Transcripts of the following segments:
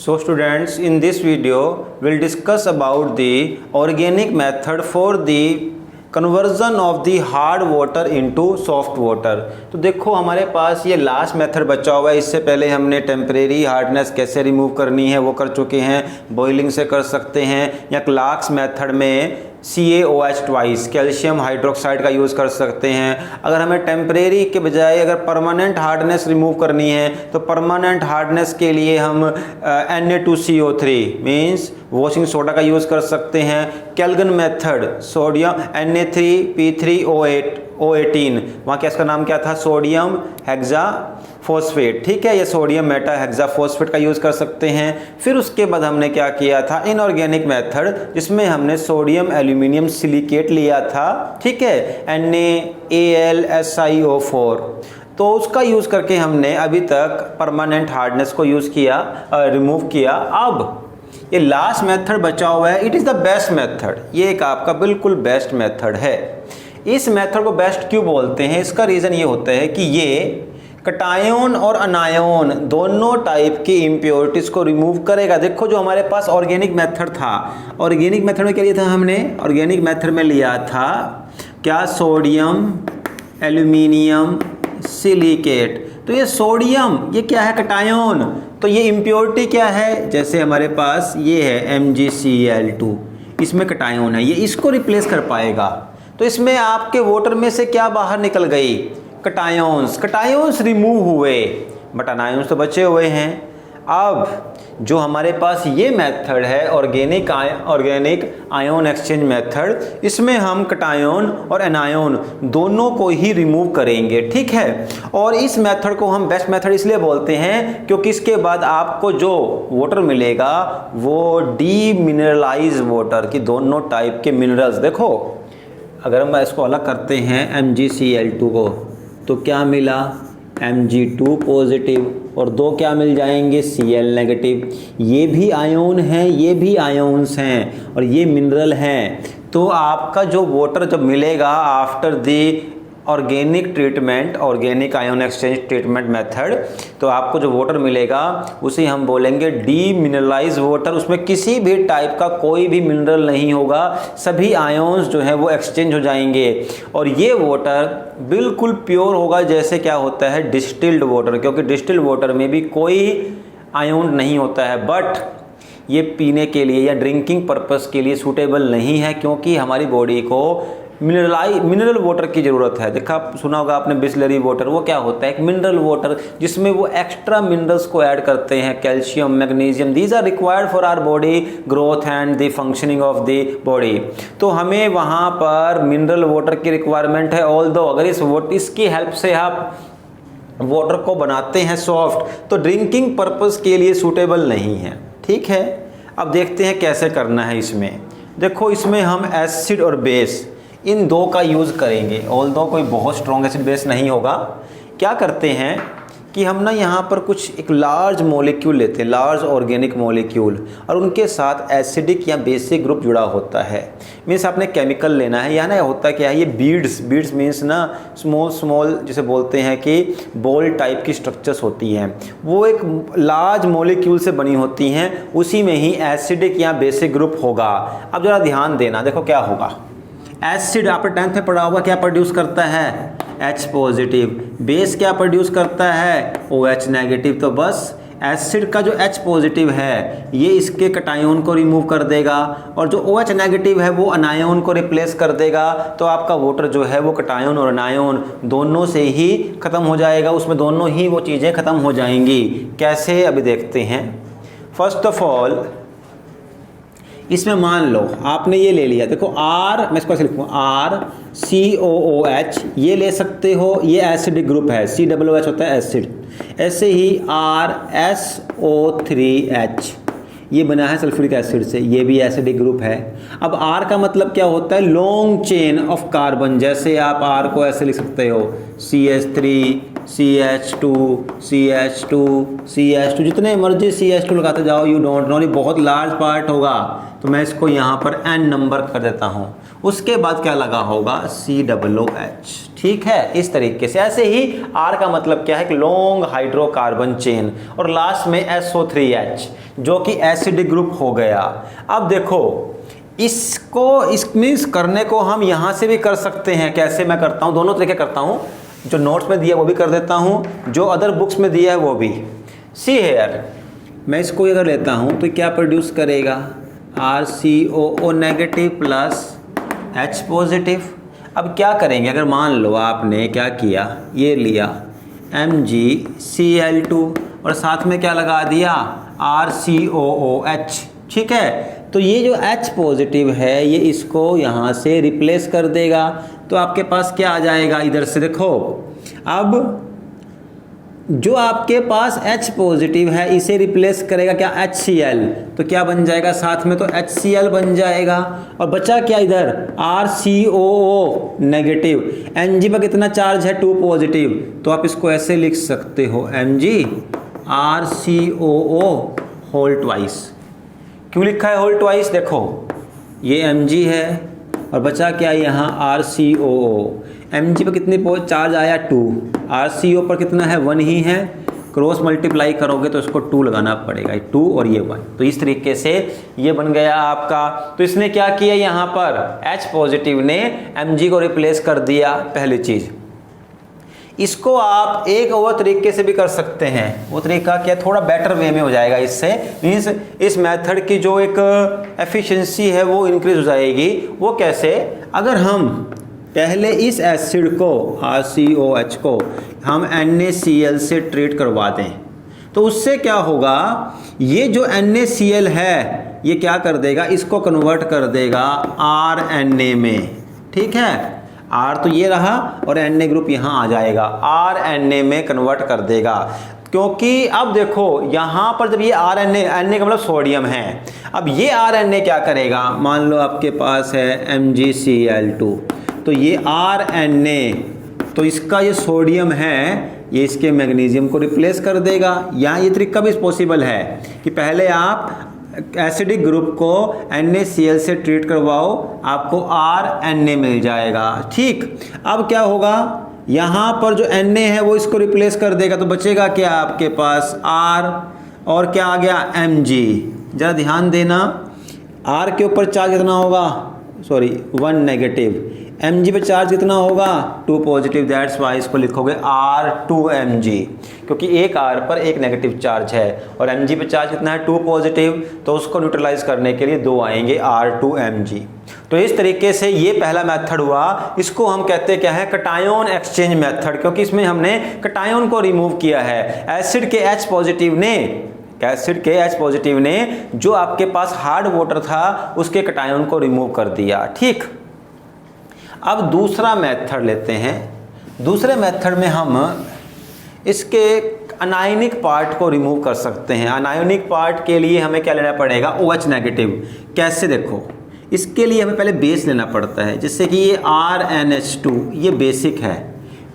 So students, in this video we'll discuss about the organic method for the conversion of the hard water into soft water. तो देखो हमारे पास ये last method बचा हुआ है। इससे पहले हमने टेम्परेरी हार्डनेस कैसे रिमूव करनी है वो कर चुके हैं, बॉइलिंग से कर सकते हैं, या क्लार्क्स मेथड में CaOH ट्वाइस कैल्शियम हाइड्रोक्साइड का यूज़ कर सकते हैं। अगर हमें टेम्परेरी के बजाय अगर परमानेंट हार्डनेस रिमूव करनी है तो परमानेंट हार्डनेस के लिए हम Na2CO3 मीन्स वॉशिंग सोडा का यूज़ कर सकते हैं। कैल्गन मेथड सोडियम Na3P3O18, वहाँ क्या इसका नाम क्या था, सोडियम हेक्साफॉस्फेट, ठीक है, ये सोडियम मेटा हेक्साफॉस्फेट का यूज़ कर सकते हैं। फिर उसके बाद हमने क्या किया था, इनऑर्गेनिक मेथड, जिसमें हमने सोडियम एल्यूमिनियम सिलिकेट लिया था, ठीक है, NaAlSiO4, तो उसका यूज़ करके हमने अभी तक परमानेंट हार्डनेस को यूज़ किया, रिमूव किया। अब ये लास्ट मेथड बचा हुआ है, it is the best method, ये एक आपका बिल्कुल बेस्ट मेथड है। इस मेथड को बेस्ट क्यों बोलते हैं, इसका रीज़न ये होता है कि ये कटायोन और अनायोन दोनों टाइप की इम्प्योरिटीज़ को रिमूव करेगा। देखो जो हमारे पास ऑर्गेनिक मेथड था, ऑर्गेनिक मेथड में क्या लिया था हमने, ऑर्गेनिक मेथड में लिया था क्या, सोडियम एल्यूमिनियम सिलिकेट। तो ये सोडियम ये क्या है, कटायोन, तो ये इम्प्योरिटी क्या है, जैसे हमारे पास ये है MgCl2, इसमें कटायोन है, ये इसको रिप्लेस कर पाएगा। तो इसमें आपके वाटर में से क्या बाहर निकल गई, कटायोन्स, कटायोन्स रिमूव हुए बट अनायोन्स तो बचे हुए हैं। अब जो हमारे पास ये मेथड है ऑर्गेनिक आयोन एक्सचेंज मेथड, इसमें हम कटायोन और एनायोन दोनों को ही रिमूव करेंगे, ठीक है। और इस मेथड को हम बेस्ट मेथड इसलिए बोलते हैं क्योंकि इसके बाद आपको जो वाटर मिलेगा वो डीमिनरलाइज वाटर की दोनों टाइप के मिनरल्स। देखो अगर हम इसको अलग करते हैं MgCl2 को तो क्या मिला, Mg2 पॉजिटिव, और दो क्या मिल जाएंगे, Cl नेगेटिव। ये भी आयोन हैं, ये भी आयोन्स हैं, और ये मिनरल हैं। तो आपका जो वाटर जब मिलेगा after the organic treatment, organic ion exchange treatment method, तो आपको जो वाटर मिलेगा उसे हम बोलेंगे डीमिनरलाइज वाटर। उसमें किसी भी टाइप का कोई भी मिनरल नहीं होगा, सभी आयोन्स जो है वो एक्सचेंज हो जाएंगे, और ये वाटर बिल्कुल प्योर होगा, जैसे क्या होता है डिस्टिल्ड वाटर, क्योंकि डिस्टिल्ड वाटर में भी कोई आयोन नहीं होता है। बट ये पीने के लिए या ड्रिंकिंग पर्पस के लिए सूटेबल नहीं है, क्योंकि हमारी बॉडी को मिनरल वाटर की ज़रूरत है। देखा सुना होगा आपने बिस्लरी वाटर, वो क्या होता है, एक मिनरल वाटर जिसमें वो एक्स्ट्रा मिनरल्स को ऐड करते हैं, calcium magnesium, these are required for our body growth and the functioning of the body. तो हमें वहाँ पर मिनरल वाटर की रिक्वायरमेंट है। ऑल्दो अगर इसकी हेल्प से आप वाटर को बनाते हैं सॉफ्ट, तो ड्रिंकिंग पर्पस के लिए सूटेबल नहीं है, ठीक है। अब देखते हैं कैसे करना है इसमें। देखो इसमें हम एसिड और बेस इन दो का यूज़ करेंगे, ऑल्दो कोई बहुत स्ट्रॉन्ग एसिड बेस नहीं होगा। क्या करते हैं कि हम ना यहाँ पर कुछ एक लार्ज मॉलिक्यूल लेते हैं, लार्ज ऑर्गेनिक मॉलिक्यूल, और उनके साथ एसिडिक या बेसिक ग्रुप जुड़ा होता है। मीन्स आपने केमिकल लेना है, यहाँ ना होता क्या है, ये बीड्स मीन्स ना स्मॉल जिसे बोलते हैं कि बॉल टाइप की स्ट्रक्चर्स होती हैं, वो एक लार्ज मॉलिक्यूल से बनी होती हैं, उसी में ही एसिडिक या बेसिक ग्रुप होगा। अब ज़रा ध्यान देना, देखो क्या होगा, एसिड आपने 10th में पढ़ा होगा क्या प्रोड्यूस करता है, H पॉजिटिव, बेस क्या प्रोड्यूस करता है, OH नेगेटिव। तो बस एसिड का जो H पॉजिटिव है ये इसके कटायोन को रिमूव कर देगा, और जो OH नेगेटिव है वो अनायोन को रिप्लेस कर देगा। तो आपका वाटर जो है वो कटायोन और अनायोन दोनों से ही ख़त्म हो जाएगा, उसमें दोनों ही वो चीज़ें ख़त्म हो जाएंगी। कैसे, अभी देखते हैं। फर्स्ट ऑफ ऑल इसमें मान लो आपने ये ले लिया, देखो R, मैं इसको ऐसे लिखूँगा RCOOH, ये ले सकते हो, ये एसिडिक ग्रुप है, COOH होता है एसिड। ऐसे ही RSO3H, ये बना है सल्फ्यूरिक एसिड से, ये भी एसिडिक ग्रुप है। अब R का मतलब क्या होता है, लॉन्ग चेन ऑफ कार्बन, जैसे आप R को ऐसे लिख सकते हो CH3 CH2 CH2 CH2, जितने मर्जी CH2 लगाते जाओ, यू डोंट नो, ये बहुत लार्ज पार्ट होगा, तो मैं इसको यहाँ पर n नंबर कर देता हूँ। उसके बाद क्या लगा होगा, COOH। ठीक है, इस तरीके से। ऐसे ही R का मतलब क्या है कि लॉन्ग हाइड्रोकार्बन चेन, और लास्ट में SO3H जो कि एसिडिक ग्रुप हो गया। अब देखो इसको इसमें करने को हम यहाँ से भी कर सकते हैं। कैसे मैं करता हूँ, दोनों तरीके करता हूँ, जो नोट्स में दिया वो भी कर देता हूँ, जो अदर बुक्स में दिया है वो भी। सी हेयर, मैं इसको अगर लेता हूँ तो क्या प्रोड्यूस करेगा, RCOO negative plus H positive. अब क्या करेंगे, अगर मान लो आपने क्या किया, ये लिया MgCl2 और साथ में क्या लगा दिया, RCOOH। ठीक है, तो ये जो H पॉजिटिव है ये इसको यहाँ से रिप्लेस कर देगा, तो आपके पास क्या आ जाएगा, इधर से देखो, अब जो आपके पास H पॉजिटिव है इसे रिप्लेस करेगा क्या, HCl, तो क्या बन जाएगा, साथ में तो HCl बन जाएगा, और बचा क्या इधर, RCOO नेगेटिव। Mg पर कितना चार्ज है, 2 पॉजिटिव, तो आप इसको ऐसे लिख सकते हो Mg RCOO होल ट्वाइस। क्यों लिखा है होल ट्वाइस, देखो ये Mg है और बचा क्या यहाँ RCOO। Mg पर कितनी चार्ज आया, 2, RCO पर कितना है, 1 ही है, क्रॉस मल्टीप्लाई करोगे तो इसको 2 लगाना पड़ेगा, 2 और ये 1, तो इस तरीके से ये बन गया आपका। तो इसने क्या किया, यहाँ पर H पॉजिटिव ने Mg को रिप्लेस कर दिया, पहली चीज़। इसको आप एक और तरीके से भी कर सकते हैं, वो तरीका क्या, थोड़ा बेटर वे में हो जाएगा, इससे मीन्स इस मेथड की जो एक एफिशिएंसी है वो इंक्रीज हो जाएगी। वो कैसे, अगर हम पहले इस एसिड को RCOH को हम NaCl से ट्रीट करवा दें, तो उससे क्या होगा, ये जो NaCl है ये क्या कर देगा, इसको कन्वर्ट कर देगा RNa में। ठीक है, R तो ये रहा और Na ग्रुप यहाँ आ जाएगा, RNa में कन्वर्ट कर देगा। क्योंकि अब देखो यहाँ पर जब ये Na का मतलब सोडियम है, अब ये RNa क्या करेगा, मान लो आपके पास है MgCl2, तो ये RNa, तो इसका ये सोडियम है ये इसके मैग्नीशियम को रिप्लेस कर देगा। यहाँ ये तरीका भी पॉसिबल है कि पहले आप एसिडिक ग्रुप को NaCl से ट्रीट करवाओ, आपको RNa मिल जाएगा। ठीक, अब क्या होगा, यहाँ पर जो Na है वो इसको रिप्लेस कर देगा, तो बचेगा क्या आपके पास R, और क्या आ गया Mg। जरा ध्यान देना, R के ऊपर चार्ज कितना होगा, सॉरी 1 नेगेटिव, Mg पे चार्ज कितना होगा, 2 पॉजिटिव, दैट्स वाई इसको लिखोगे R2Mg, क्योंकि एक R पर एक नेगेटिव चार्ज है, और Mg पे चार्ज कितना है, 2 पॉजिटिव, तो उसको न्यूट्रलाइज करने के लिए 2 आएंगे, R2Mg। तो इस तरीके से ये पहला मेथड हुआ, इसको हम कहते क्या है, कटायन एक्सचेंज मेथड, क्योंकि इसमें हमने कटायन को रिमूव किया है। एसिड के H पॉजिटिव ने जो आपके पास हार्ड वाटर था उसके कटायन को रिमूव कर दिया। ठीक, अब दूसरा मेथड लेते हैं। दूसरे मेथड में हम इसके अनायनिक पार्ट को रिमूव कर सकते हैं। अनायनिक पार्ट के लिए हमें क्या लेना पड़ेगा, OH नेगेटिव। कैसे, देखो इसके लिए हमें पहले बेस लेना पड़ता है, जिससे कि ये RNH2 ये बेसिक है।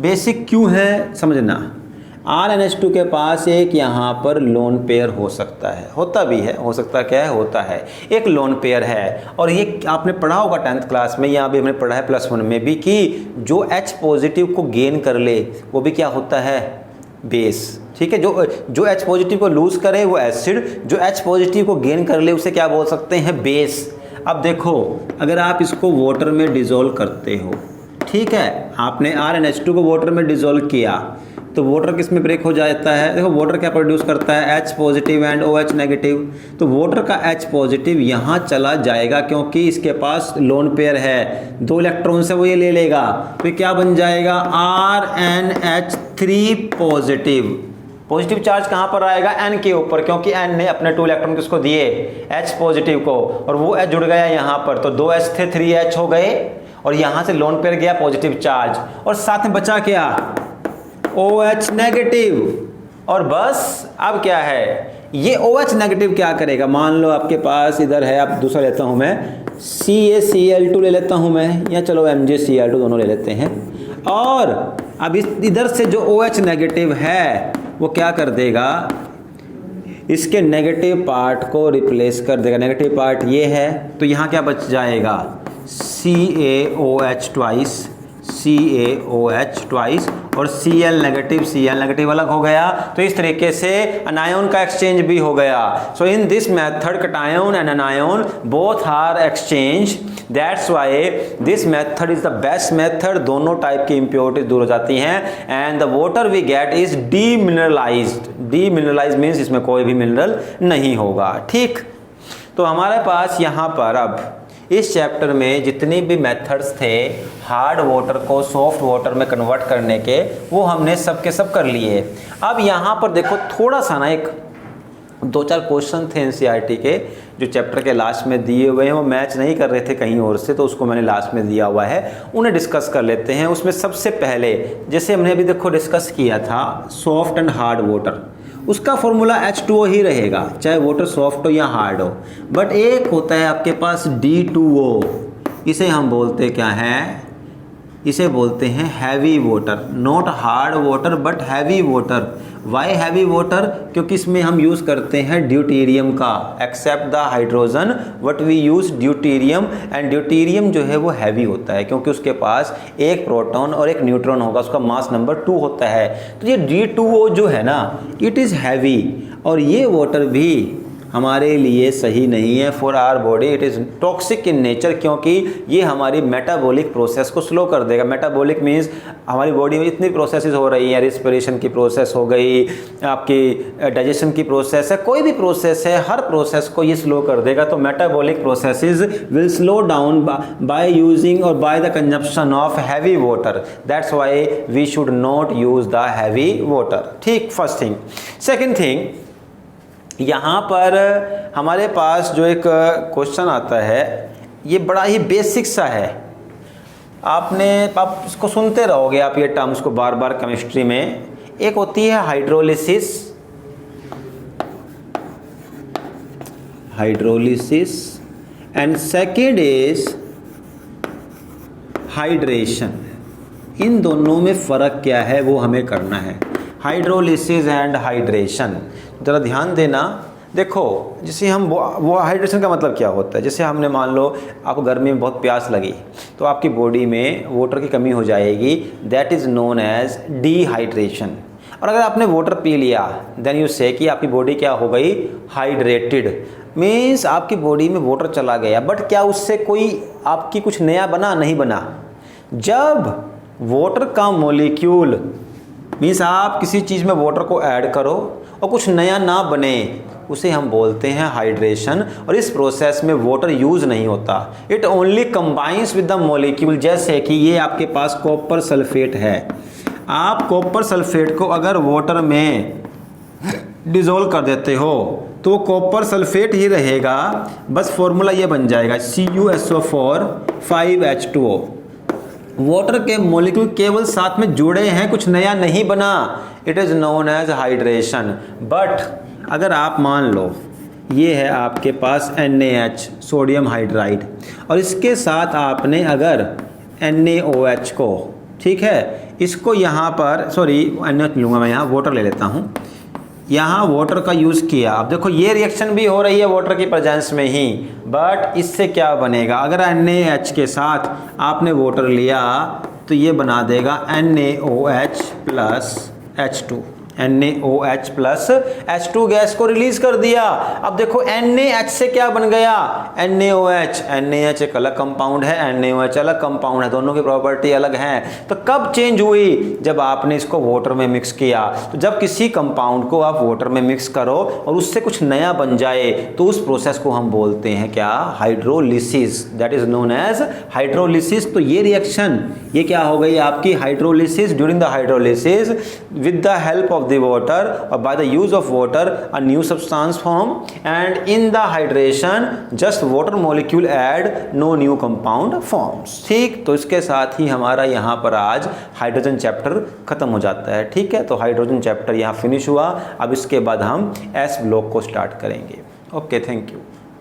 बेसिक क्यों है समझना, RNH2 के पास एक यहाँ पर लोन पेयर हो सकता है, होता भी है, हो सकता क्या है, होता है, एक लोन पेयर है। और ये आपने पढ़ा होगा 10th क्लास में, यहाँ भी हमने पढ़ा है +1 में भी, कि जो H पॉजिटिव को गेन कर ले वो भी क्या होता है, बेस। ठीक है, जो H पॉजिटिव को लूज करे वो एसिड, जो H पॉजिटिव को गेन कर ले उसे क्या बोल सकते हैं, बेस। अब देखो अगर आप इसको वाटर में डिज़ोल्व करते हो, ठीक है, आपने RNH2 को वाटर में डिज़ोल्व किया तो वाटर किस में ब्रेक हो जाता है, देखो वाटर क्या प्रोड्यूस करता है, H positive and OH negative, तो वाटर का H पॉजिटिव यहाँ चला जाएगा क्योंकि इसके पास लोन पेयर है, 2 इलेक्ट्रॉन से वो ये ले लेगा, तो क्या बन जाएगा, RNH3 पॉजिटिव। पॉजिटिव चार्ज कहाँ पर आएगा, N के ऊपर, क्योंकि N ने अपने 2 इलेक्ट्रॉन किसको दिए, H पॉजिटिव को, और वो H जुड़ गया यहाँ पर, तो 2 H थे 3 H हो गए, और यहाँ से लोन पेयर गया पॉजिटिव चार्ज, और साथ में बचा क्या, OH नेगेटिव। और बस अब क्या है, ये OH नेगेटिव क्या करेगा, मान लो आपके पास इधर है, आप दूसरा लेता हूँ मैं, CaCl2 ले लेता हूँ मैं, या चलो MgCl2 दोनों ले लेते हैं, और अब इस इधर से जो OH नेगेटिव है वो क्या कर देगा, इसके नेगेटिव पार्ट को रिप्लेस कर देगा। नेगेटिव पार्ट ये है, तो यहाँ क्या बच जाएगा, CaOH ट्वाइस, CaOH ट्वाइस और Cl नेगेटिव अलग हो गया। तो इस तरीके से अनायन का एक्सचेंज भी हो गया। So in this method cation and anion both are exchange, that's why this method is the best method. दोनों टाइप की इम्प्योरिटीज दूर हो जाती हैं and the water we get is demineralized. Demineralized means इसमें कोई भी मिनरल नहीं होगा। ठीक, तो हमारे पास यहाँ पर अब इस चैप्टर में जितनी भी मेथड्स थे हार्ड वाटर को सॉफ्ट वाटर में कन्वर्ट करने के, वो हमने सब के सब कर लिए। अब यहाँ पर देखो थोड़ा सा ना एक 2-4 क्वेश्चन थे एनसीईआरटी के जो चैप्टर के लास्ट में दिए हुए हैं, वो मैच नहीं कर रहे थे कहीं और से, तो उसको मैंने लास्ट में दिया हुआ है, उन्हें डिस्कस कर लेते हैं। उसमें सबसे पहले जैसे हमने अभी देखो डिस्कस किया था सॉफ्ट एंड हार्ड वाटर, उसका फॉर्मूला H2O ही रहेगा, चाहे वाटर सॉफ्ट हो या हार्ड हो। बट एक होता है आपके पास D2O, इसे हम बोलते क्या हैं, इसे बोलते हैं heavy water. Not hard water but heavy water. Why heavy water, क्योंकि इसमें हम यूज़ करते हैं ड्यूटेरियम का, except the hydrogen but we use deuterium. And deuterium जो है वो हैवी होता है क्योंकि उसके पास एक प्रोटॉन और एक न्यूट्रॉन होगा, उसका मास नंबर 2 होता है। तो ये D2O जो है ना, इट इज़ हैवी, और ये वाटर भी हमारे लिए सही नहीं है for our body. It is toxic in nature, क्योंकि ये हमारी मेटाबॉलिक प्रोसेस को स्लो कर देगा। मेटाबॉलिक मीन्स हमारी बॉडी में इतनी प्रोसेसेस हो रही हैं, रिस्पिरेशन की प्रोसेस हो गई, आपकी डाइजेशन की प्रोसेस है, कोई भी प्रोसेस है, हर प्रोसेस को ये स्लो कर देगा। तो metabolic processes will slow down by using और by the consumption of heavy water. That's why we should not use the heavy water. ठीक, फर्स्ट थिंग। सेकेंड थिंग, यहाँ पर हमारे पास जो एक क्वेश्चन आता है, ये बड़ा ही बेसिक सा है, आप इसको सुनते रहोगे आप ये टर्म्स को बार बार केमिस्ट्री में। एक होती है hydrolysis, and second is hydration. इन दोनों में फ़र्क क्या है वो हमें करना है, हाइड्रोलिसिस एंड हाइड्रेशन। ज़रा ध्यान देना। देखो जैसे हम वो हाइड्रेशन का मतलब क्या होता है, जैसे हमने मान लो आपको गर्मी में बहुत प्यास लगी तो आपकी बॉडी में वाटर की कमी हो जाएगी, that is known as dehydration. और अगर आपने वाटर पी लिया देन यू से कि आपकी बॉडी क्या हो गई, हाइड्रेटेड। मीन्स आपकी बॉडी में वाटर चला गया, बट क्या उससे कोई आपकी कुछ नया बना, नहीं बना। जब वाटर का मॉलिक्यूल मीन्स आप किसी चीज़ में वाटर को ऐड करो और कुछ नया ना बने, उसे हम बोलते हैं हाइड्रेशन। और इस प्रोसेस में वाटर यूज़ नहीं होता, it only combines with the molecule. जैसे कि ये आपके पास कॉपर सल्फेट है, आप कॉपर सल्फेट को अगर वाटर में डिज़ोल्व कर देते हो तो कॉपर सल्फेट ही रहेगा, बस फॉर्मूला ये बन जाएगा CuSO4 5H2O। वाटर के मॉलिक्यूल केवल साथ में जुड़े हैं, कुछ नया नहीं बना, it is known as hydration. But अगर आप मान लो ये है आपके पास NaH सोडियम हाइड्राइड, और इसके साथ आपने अगर NaOH को, ठीक है, इसको यहाँ पर NaOH लूँगा मैं, यहाँ वाटर ले लेता हूँ, यहाँ वाटर का यूज़ किया। अब देखो ये रिएक्शन भी हो रही है वाटर की प्रेजेंस में ही, बट इससे क्या बनेगा, अगर NaH के साथ आपने वाटर लिया तो ये बना देगा NaOH plus H2। NaOH plus H2 gas को रिलीज कर दिया। अब देखो NaH से क्या बन गया, NaOH। NaH एक अलग कंपाउंड है, NaOH अलग कंपाउंड है, दोनों की प्रॉपर्टी अलग है। तो कब चेंज हुई, जब आपने इसको वाटर में मिक्स किया। तो जब किसी कंपाउंड को आप वाटर में मिक्स करो और उससे कुछ नया बन जाए तो उस प्रोसेस को हम बोलते हैं क्या, hydrolysis. That is known as hydrolysis. तो ये रिएक्शन, ये क्या हो गई आपकी hydrolysis. During the hydrolysis with the help of the water or by the use of water a new substance form, and in the hydration just water molecule add no new compound forms। ठीक, तो इसके साथ ही हमारा यहाँ पर आज hydrogen chapter खत्म हो जाता है। ठीक है, तो हाइड्रोजन चैप्टर यहाँ फिनिश हुआ। अब इसके बाद हम S ब्लॉक को स्टार्ट करेंगे। Okay, thank you.